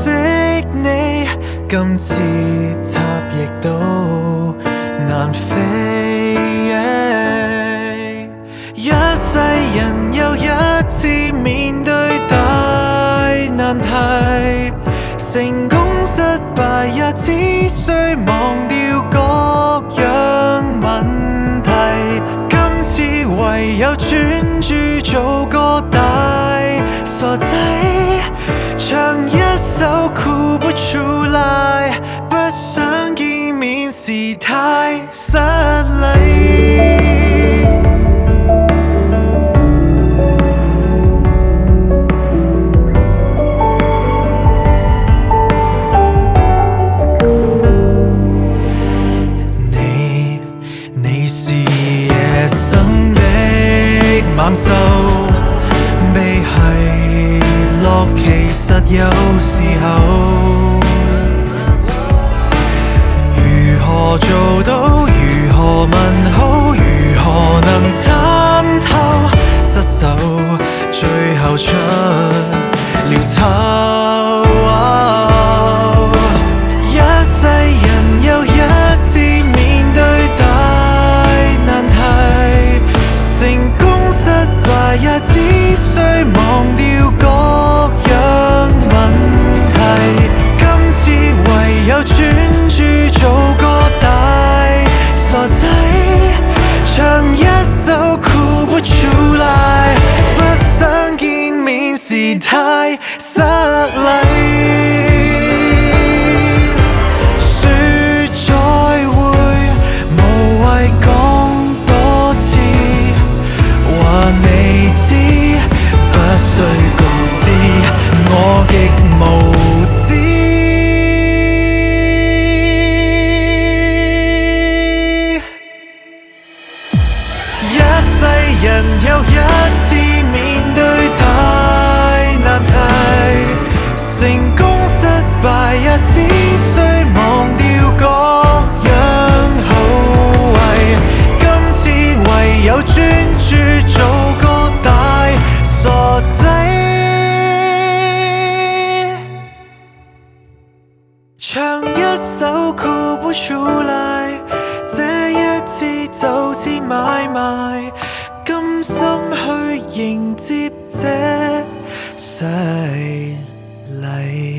惜你，今次插翼都難飛。一世人又一次面對大難題，成功失敗也只需忘掉各樣問題。今次唯有專注做個大傻仔，唱一首哭不出來，不想見面時太失禮。你是野生的猛獸，被奚落其實有時候，如何做到？如何問好？如何能參透？失手最後出了醜。一世人又一次面對大難題，成功失敗也只需忘掉各樣問題。今次唯有專注做個大傻仔，唱一首哭不出來，不想見面時太失禮。你知不需告知，我極無知。一世人又一次面對大難題，成功失敗也只需忘掉各樣後遺。今次唯有專注做個大傻仔，唱一首哭不出來，這一次就似買賣，甘心去迎接這洗禮。